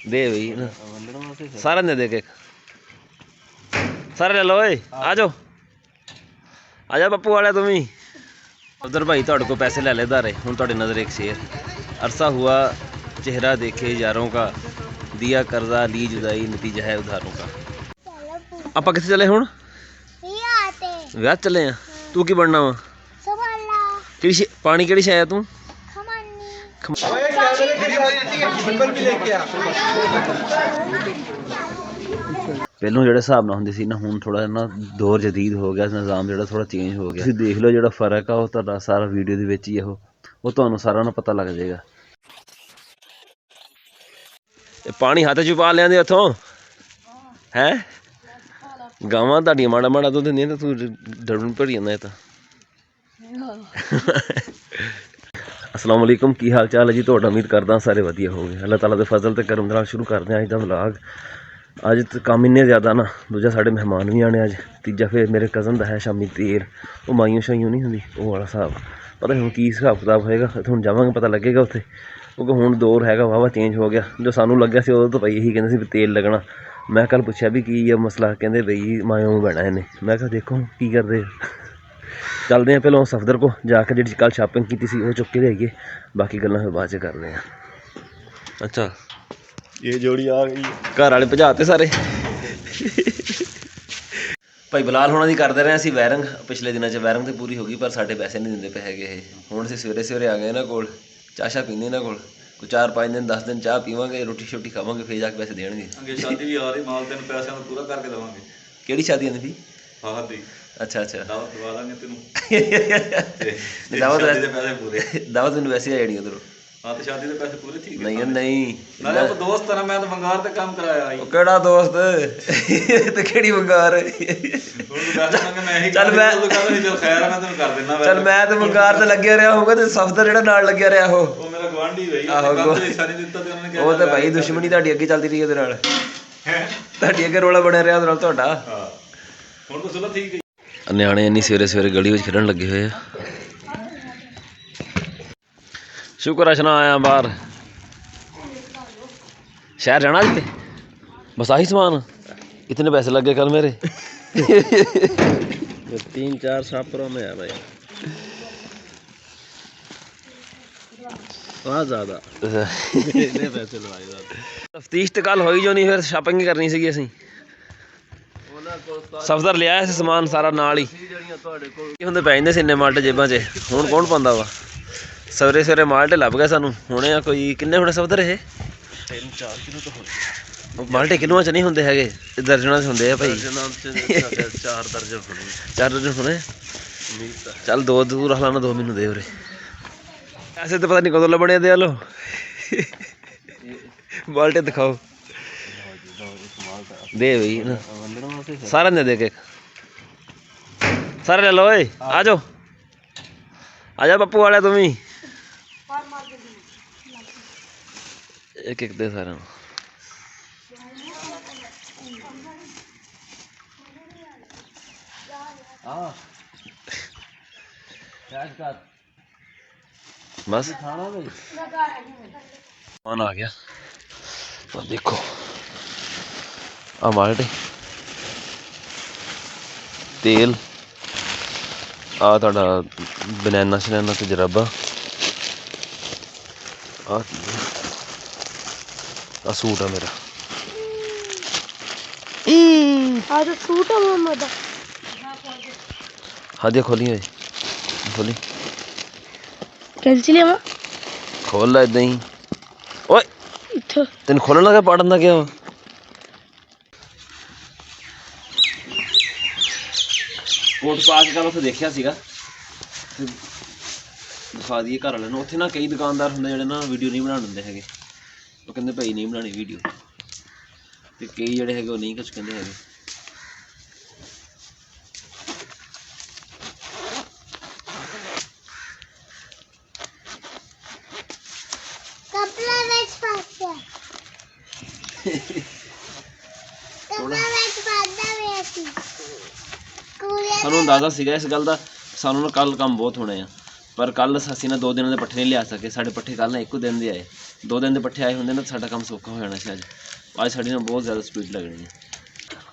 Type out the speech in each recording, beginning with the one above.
दे भाई सारे ने दे के सारे ले लो ओए आ जाओ पप्पू वाले तुम ही उधर भाई थोड़े को पैसे ले ले धारे हूँ थोड़ी नज़र एक शेर अरसा हुआ चेहरा देखे यारों का दिया कर्जा ली जुदाई नतीजा है उधारों का। आप कितने चले हूँ विआह चले हैं तू की बनना वा पानी केड़ी शाय तू पहलों जो हिसाब ना होंगे सी ना हुण थोड़ा ना दौर जदीद हो गया निज़ाम जो थोड़ा चेंज हो गया देख लो जो फर्क है वो सारा वीडियो के विच ही वो तुहानूं सारा ना पता लग जाएगा। पानी हाथ च पा लिया उतों है गावां तुहाडियां माड़ा माड़ा दुद्ध दिंदियां ते तू डरन भरी जांदा है। अस्सलाम वालेकुम की हाल चाल है जी तुहाडा उम्मीद करदा सारे वधिया होगे अल्लाह ताला दे फजल ते करम नाल शुरू करदे अज दा व्लॉग। अज तो काम इन्ने ज़्यादा ना दूजा साढ़े मेहमान भी आने अज तीजा फिर मेरे कज़न का है शामी तेल वो माइयों शाइयों नहीं होंगी वो वाला हिसाब पता नहीं की हिसाब किताब होएगा हुण जावांगे पता लगेगा उत्थे क्योंकि हुण दौर हैगा वाहवा चेंज हो गया जो सानू लग्या सी उदों तो भाई यही कहंदे सी तेल लगना। मैं कल पुछया भी की है मसला कहंदे बई मायों बैठा इन्हें मैं कहा देखो की करदे चलते हैं पहलों सफदर को जाके जी कल शॉपिंग की सी वो चुक के लियाइए बाकी गल्लां फिर बाद च करदे हैं। अच्छा ये जोड़ी आ गई घर वाले भजाते सारे भाई बिलाल होना दी करते रहे असीं वायरिंग पिछले दिनों वायरिंग तो पूरी हो गई पर साढ़े पैसे नहीं दिंदे पे है हुण असीं सवेरे सवेरे आ गए इन्हां कोल चाह शाह पींदे इन्हां कोल कोई 4-5 दिन 10 दिन चाह पीवांगे रोटी शोटी खावांगे फिर जाके पैसे देणगे। अगे शादी भी आ रही माल तेन पैसों पूरा करके देवांगे। केड़ी शादी आंदी थी फहद दी अच्छा अच्छा दावत दवा दांगे तेनू दावत दे पैसे पूरे दावत मैनूं वैसे आ जानी उधरों हाँ तो शादी के पैसे पूरे ठीक नहीं नहीं नाले आप दोस्त है ना मैं तो मंगार ते काम कराया आई केड़ा दोस्त ते केड़ी मंगार चल मैं चल खैर मैं तेनू कर देना चल मैं ते मंगार ते लग्या रहा होगा ते सफदर जेड़ा नाल लग्या रहा हो वो मेरा गवांढी भाई काम ते हिस्सा नहीं दित्ता ते उन्होंने क्या वो ते भाई दुश्मनी ਤੁਹਾਡੀ ਅੱਗੇ ਚੱਲਦੀ ਰਹੀ ਉਹਦੇ ਨਾਲ ਤੁਹਾਡੀ ਅੱਗੇ ਰੋਲਾ ਬਣਿਆ ਰਿਹਾ ਉਹਦੇ ਨਾਲ ਤੁਹਾਡਾ ਹਾਂ ਹੁਣ ਤਾਂ ਸੁਲਾ ਠੀਕ ਹੈ। ਨਿਆਣੇ ਇੰਨੀ ਸਵੇਰੇ ਸਵੇਰੇ ਗਲੀ ਵਿੱਚ ਖੇਡਣ ਲੱਗੇ ਹੋਏ ਆ शुक्र अशना आया बाहर शहर जाना जी बस आही समान इतने पैसे लगे कल मेरे 3-4 छापरों में है भाई ज़्यादा पैसे तफ्तीश तो कल होई जो नहीं फिर शॉपिंग ही करनी सी असीं सफदर लिया समान सारा नाल ही होंदे पै जांदे सिन्ने माल्टे जेबां च हुण कौन पांदा वा सवेरे सवेरे माल्टे लभ गए सानू होने कोई किन्ने होने सफदर ये 3-4 किलो तो होने माल्टे किलोआं च नहीं होंदे हैगे दर्जनां च होंदे आ भाई 4 दर्जन होने चल 2 दूर हलाना 2 मैनू दे उरे ऐसे तो पता नहीं कदों लभने दे लो माल्टे दिखाओ दे भाई सारे ने दे के सारे ले लो ओए आ जाओ पप्पू वाले तुम ही एक एक दे सारे बस मान आ गया तो देखो आ माल्टे तेल आ तुहाडा बनैना शनैना ते जराबा आ सूट है मेरा सूट है मोहम्मद हाँ दिया खोली है खोली कैंसिल है खोल ला इदा ही ओए तेन खोलना क्या पाड़न का क्या कोट पा के कल उत्थे देखिया सीगा दिखा दिए घर वाले उत्थे ना कई दुकानदार होंगे जिहड़े ना वीडियो नहीं बना दिंदे हैगे वो कहते भाई नहीं बनानी वीडियो ते कई जिहड़े हैगे वो नहीं कुछ कहते हैगे। सानू अंदाजा सीगा इस गल का सानू ना कल काम बहुत होने पर कल असीं ना 2 दिनों के पट्ठे नहीं लिया सके साढ़े पट्ठे कल ना 1 दिन के आए 2 दिन ਦੇ ਪੱਠੇ ਆਏ ਹੁੰਦੇ ਨਾ ਤਾਂ ਸਾਡਾ ਕੰਮ ਸੌਖਾ ਹੋ ਜਾਣਾ ਸੀ। ਅੱਜ ਸਾਡੀ ਨਾ ਬਹੁਤ ਜ਼ਿਆਦਾ ਸਪੀਡ ਲੱਗਣੀ ਹੈ।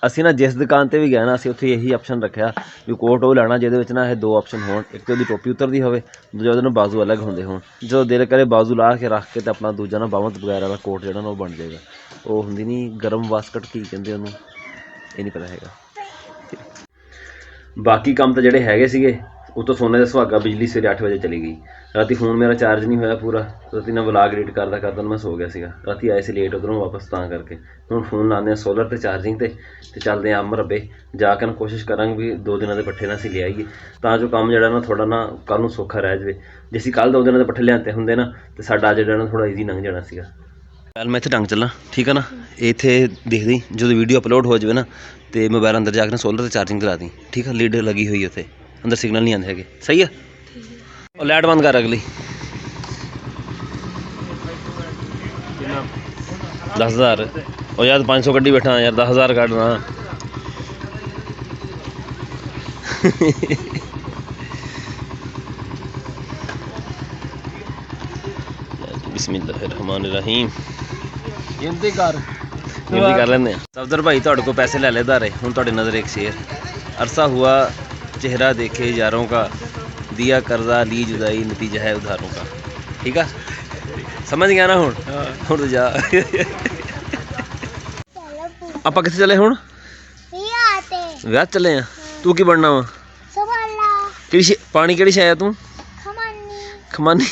ਅਸੀਂ ਨਾ ਜਿਸ ਦੁਕਾਨ 'ਤੇ ਵੀ ਗਏ ਨਾ ਅਸੀਂ ਉੱਥੇ ਇਹੀ ਆਪਸ਼ਨ ਰੱਖਿਆ ਵੀ ਕੋਟ ਉਹ ਲੈਣਾ ਜਿਹਦੇ ਵਿੱਚ ਨਾ ਇਹ 2 ਆਪਸ਼ਨ ਹੋਣ, ਇੱਕ ਤਾਂ ਉਹਦੀ ਟੋਪੀ ਉਤਰਦੀ ਹੋਵੇ, ਦੂਜਾ ਉਹਦੇ ਨਾਲ ਬਾਜ਼ੂ ਅਲੱਗ ਹੁੰਦੇ ਹੋਣ। ਜਦੋਂ ਦਿਲ ਕਰੇ ਬਾਜ਼ੂ ਲਾ ਕੇ ਰੱਖ ਕੇ ਤੇ ਆਪਣਾ ਦੂਜਾ ਨਾ ਬਾਹਾਂ ਵਗੈਰਾ ਵਾਲਾ ਕੋਟ ਜਿਹੜਾ ਨਾ ਉਹ ਬਣ ਜਾਏਗਾ। ਉਹ ਹੁੰਦੀ ਨਹੀਂ ਗਰਮ ਵਾਸਕਟ ਕੀ ਕਹਿੰਦੇ ਉਹਨੂੰ, ਇਹ ਨਹੀਂ ਪਤਾ ਹੈਗਾ। ਬਾਕੀ ਕੰਮ ਤਾਂ ਜਿਹੜੇ ਹੈਗੇ ਸੀਗੇ ਉੱਤੋਂ ਸੋਨੇ ਦਾ ਸੁਹਾਗਾ ਬਿਜਲੀ ਸਵੇਰੇ 8 ਵਜੇ ਚਲੀ ਗਈ। ਰਾਤੀ ਫੋਨ ਮੇਰਾ ਚਾਰਜ ਨਹੀਂ ਹੋਇਆ ਪੂਰਾ, ਰਾਤੀ ਨਾ ਵਲਾਗ ਐਡਿਟ ਕਰਦਾ ਮੈਂ ਸੋ ਗਿਆ ਸੀਗਾ। ਰਾਤੀ ਆਏ ਸੀ ਲੇਟ ਉੱਧਰੋਂ ਵਾਪਸ ਤਾਂ ਕਰਕੇ। ਹੁਣ ਫੋਨ ਲਾਉਂਦੇ ਹਾਂ ਸੋਲਰ 'ਤੇ ਚਾਰਜਿੰਗ 'ਤੇ ਚੱਲਦੇ ਹਾਂ ਅਮਰੱਬੇ ਜਾ ਕੇ ਨਾ ਕੋਸ਼ਿਸ਼ ਕਰਾਂਗੇ ਵੀ 2 ਦਿਨਾਂ ਦੇ ਪੱਠੇ ਨਾ ਅਸੀਂ ਲਿਆਈਏ ਤਾਂ ਜੋ ਕੰਮ ਜਿਹੜਾ ਨਾ ਥੋੜ੍ਹਾ ਨਾ ਕੱਲ੍ਹ ਨੂੰ ਸੌਖਾ ਰਹਿ ਜਾਵੇ। ਜੇ ਅਸੀਂ ਕੱਲ੍ਹ 2 ਦਿਨਾਂ ਦੇ ਪੱਠੇ ਲਿਆਂਦੇ ਹੁੰਦੇ ਨਾ ਤਾਂ ਸਾਡਾ ਅੱਜ ਜਿਹੜਾ ਨਾ ਥੋੜ੍ਹਾ ਈਜ਼ੀ ਲੰਘ ਜਾਣਾ ਸੀਗਾ। ਚੱਲ ਮੈਂ ਇੱਥੇ ਢੰਗ ਚੱਲਾਂ, ਠੀਕ ਆ ਨਾ। ਇੱਥੇ ਦੇਖਦੀ ਜਦੋਂ ਵੀਡੀਓ ਅਪਲੋਡ ਹੋ ਜਾਵੇ ਨਾ ਤੇ ਮੋਬਾਈਲ ਅੰਦਰ ਜਾ ਕੇ ਨਾ ਸੋਲਰ 'ਤੇ ਚਾਰਜਿੰਗ ਕਰਾ ਦੀ, ਠੀਕ ਆ। ਲੀਡ ਲੱਗੀ ਹੋਈ ਉੱਥੇ, ਅੰਦਰ ਸਿਗਨਲ ਨਹੀਂ ਆਉਂਦੇ ਹੈਗੇ, ਸਹੀ ਆ। ਉਹ ਲਾਈਟ ਬੰਦ ਕਰ ਅਗਲੀ। 10,000 ਉਹ ਯਾਰ 500 ਕੱਢੀ ਬੈਠਾ ਯਾਰ, 10,000 ਕੱਢਣਾ। ਬਿਸਮਿल्लाहिर्रहमानिर्रहीम। ਗਿਣਤੀ ਕਰ ਲੈਂਦੇ ਆ। ਸਫਦਰ ਭਾਈ ਤੁਹਾਡੇ ਕੋਲ ਪੈਸੇ ਲੈ ਲੈ ਧਾਰੇ। ਹੁਣ ਤੁਹਾਡੀ ਨਜ਼ਰ ਇੱਕ ਸ਼ੇਰ। अरसा हुआ चेहरा देखे यारों का, दिया कर्जा ली जुदाई नतीजा है उधारों का। ठीक है, समझ गया ना। ਹੁਣ तो जा ਆਪਾਂ ਕਿੱਥੇ ਚੱਲੇ ਹੁਣ? ਵਿਆਹ ਚੱਲੇ ਆ। ਤੂੰ ਕੀ ਬਣਨਾ ਵਾ? ਕਿਹੜੀ ਪਾਣੀ ਕਿਹੜੀ ਸ਼ੈ ਆ ਤੂੰ? ਖਮਾਨੀ।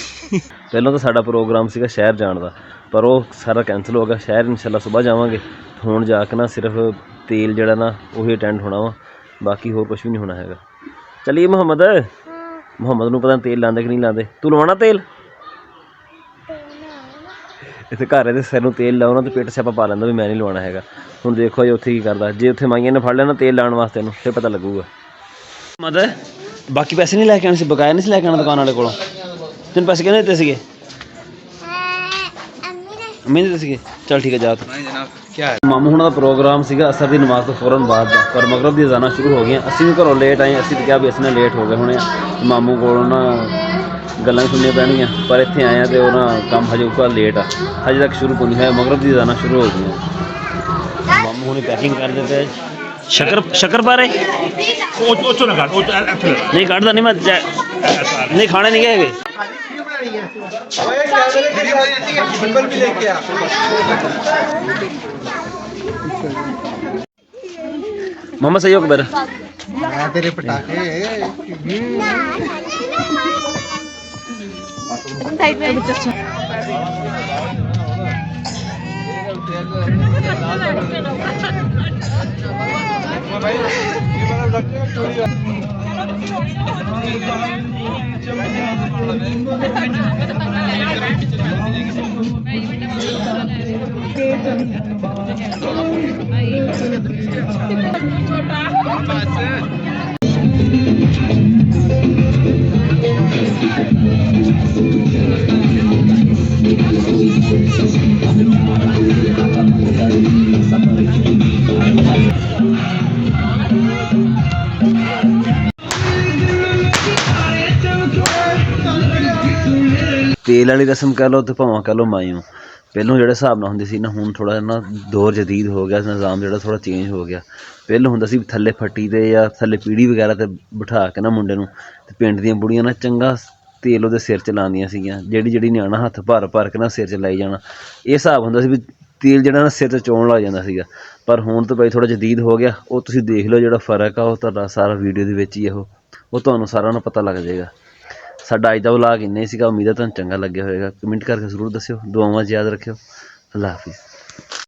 ਪਹਿਲਾਂ ਤਾਂ ਸਾਡਾ ਪ੍ਰੋਗਰਾਮ ਸੀਗਾ ਸ਼ਹਿਰ ਜਾਣ ਦਾ, ਪਰ ਉਹ ਸਾਰਾ ਕੈਂਸਲ ਹੋ ਗਿਆ। ਸ਼ਹਿਰ ਇਨਸ਼ਾਅੱਲਾ ਸੁਬਾਹ ਜਾਵਾਂਗੇ। ਹੁਣ ਜਾ ਕੇ ਨਾ ਸਿਰਫ ਤੇਲ ਜਿਹੜਾ ਨਾ ਉਹੀ ਅਟੈਂਡ ਹੋਣਾ ਵਾ, ਬਾਕੀ ਹੋਰ ਕੁਛ ਵੀ ਨਹੀਂ ਹੋਣਾ ਹੈਗਾ। ਚੱਲੀਏ ਮੁਹੰਮਦ। ਮੁਹੰਮਦ ਨੂੰ ਪਤਾ ਤੇਲ ਲਾਉਂਦੇ ਕਿ ਨਹੀਂ ਲਾਉਂਦੇ। ਤੂੰ ਲਵਾਉਣਾ ਤੇਲ? ਇੱਥੇ ਘਰ ਇਹਦੇ ਸਿਰ ਨੂੰ ਤੇਲ ਲਾਉਣਾ ਤੇ ਪੇਟ ਸਿਆਪਾ ਪਾ ਲੈਂਦਾ ਵੀ ਮੈਂ ਨਹੀਂ ਲਵਾਉਣਾ ਹੈਗਾ। ਹੁਣ ਦੇਖੋ ਜੀ ਉੱਥੇ ਕੀ ਕਰਦਾ। ਜੇ ਉੱਥੇ ਮਾਈਆਂ ਨੇ ਫੜ ਲਿਆ ਨਾ ਤੇਲ ਲਾਉਣ ਵਾਸਤੇ ਇਹਨੂੰ, ਫਿਰ ਪਤਾ ਲੱਗੂਗਾ। ਮੁਹੰਮਦ ਬਾਕੀ ਪੈਸੇ ਨਹੀਂ ਲੈ ਕੇ ਆਉਣੇ ਸੀ, ਬਕਾਇਆ ਨਹੀਂ ਸੀ ਲੈ ਕੇ ਆਉਣਾ ਦੁਕਾਨ ਵਾਲੇ ਕੋਲੋਂ। ਤੈਨੂੰ ਪੈਸੇ ਕਿਹਨੇ ਦਿੱਤੇ ਸੀਗੇ? ਅੰਮੀ ਨੇ ਦਿੱਤੇ ਸੀਗੇ। ਚੱਲ ਠੀਕ ਹੈ ਜਾ ਤੂੰ। ਮਾਮੂ ਹੁਣਾਂ ਦਾ ਪ੍ਰੋਗਰਾਮ ਸੀਗਾ ਅਸਰ ਦੀ ਨਮਾਜ਼ ਤੋਂ ਫੌਰਨ ਬਾਅਦ ਦਾ, ਪਰ ਮਗਰਬ ਦੀ ਅਜ਼ਾਨਾਂ ਸ਼ੁਰੂ ਹੋ ਗਈਆਂ। ਅਸੀਂ ਵੀ ਘਰੋਂ ਲੇਟ ਆਏ। ਅਸੀਂ ਤਾਂ ਕਿਹਾ ਵੀ ਅਸੀਂ ਨਾ ਲੇਟ ਹੋ ਗਏ ਹੋਣੇ ਆ, ਮਾਮੂ ਕੋਲੋਂ ਨਾ ਗੱਲਾਂ ਸੁਣਨੀਆਂ ਪੈਣਗੀਆਂ। ਪਰ ਇੱਥੇ ਆਏ ਆ ਤੇ ਉਹ ਨਾ ਕੰਮ ਹਜੇ ਉੱਪਰ ਲੇਟ ਆ, ਹਜੇ ਤੱਕ ਸ਼ੁਰੂ ਕੋਈ ਨਹੀਂ ਹੋਇਆ। ਮਗਰਬ ਦੀ ਅਜ਼ਾਨਾਂ ਸ਼ੁਰੂ ਹੋ ਗਈਆਂ। ਮਾਮੂ ਹੁਣੇ ਪੈਕਿੰਗ ਕਰ ਦਿੱਤੇ। ਸ਼ੱਕਰ ਪਾ ਰਹੇ ਨਹੀਂ ਕੱਢਦਾ ਨਹੀਂ ਮੈਂ, ਨਹੀਂ ਖਾਣੇ ਨਹੀਂ ਗਏ ਹੈਗੇ। मामा सही हो खबर तेरे पटाखे तेल वाली रस्म कह लो तो भावें कह लो मायूं। ਪਹਿਲੋਂ ਜਿਹੜੇ ਹਿਸਾਬ ਨਾਲ ਹੁੰਦੀ ਸੀ ਨਾ, ਹੁਣ ਥੋੜ੍ਹਾ ਨਾ ਦੌਰ ਜਦੀਦ ਹੋ ਗਿਆ, ਨਿਜ਼ਾਮ ਜਿਹੜਾ ਥੋੜ੍ਹਾ ਚੇਂਜ ਹੋ ਗਿਆ। ਪਹਿਲੋਂ ਹੁੰਦਾ ਸੀ ਥੱਲੇ ਫੱਟੀ 'ਤੇ ਜਾਂ ਥੱਲੇ ਪੀੜੀ ਵਗੈਰਾ 'ਤੇ ਬਿਠਾ ਕੇ ਨਾ ਮੁੰਡੇ ਨੂੰ, ਅਤੇ ਪਿੰਡ ਦੀਆਂ ਬੁੜੀਆਂ ਨਾ ਚੰਗਾ ਤੇਲ ਉਹਦੇ ਸਿਰ 'ਚ ਲਾਉਂਦੀਆਂ ਸੀਗੀਆਂ। ਜਿਹੜੀ ਨਿਆਣਾ ਹੱਥ ਭਰ ਭਰ ਕੇ ਨਾ ਸਿਰ 'ਚ ਲਾਈ ਜਾਣਾ। ਇਹ ਹਿਸਾਬ ਹੁੰਦਾ ਸੀ ਵੀ ਤੇਲ ਜਿਹੜਾ ਨਾ ਸਿਰ 'ਚ ਚੋਣ ਲੱਗ ਜਾਂਦਾ ਸੀਗਾ। ਪਰ ਹੁਣ ਤਾਂ ਭਾਈ ਥੋੜ੍ਹਾ ਜਦੀਦ ਹੋ ਗਿਆ। ਉਹ ਤੁਸੀਂ ਦੇਖ ਲਓ ਜਿਹੜਾ ਫ਼ਰਕ ਆ ਉਹ ਤੁਹਾਡਾ ਸਾਰਾ ਵੀਡੀਓ ਦੇ ਵਿੱਚ ਹੀ ਉਹ ਤੁਹਾਨੂੰ ਸਾਰਾ ਨੂੰ ਪਤਾ ਲੱਗ ਜਾਏਗਾ। ਸਾਡਾ ਅੱਜ ਦਾ ਵਲੌਗ ਇੰਨਾ ਹੀ ਸੀਗਾ। ਉਮੀਦ ਹੈ ਤੁਹਾਨੂੰ ਚੰਗਾ ਲੱਗਿਆ ਹੋਵੇਗਾ। ਕਮੈਂਟ ਕਰਕੇ ਜ਼ਰੂਰ ਦੱਸਿਓ। ਦੁਆਵਾਂ 'ਚ ਯਾਦ ਰੱਖਿਓ। ਅੱਲਾ ਹਾਫਿਜ਼।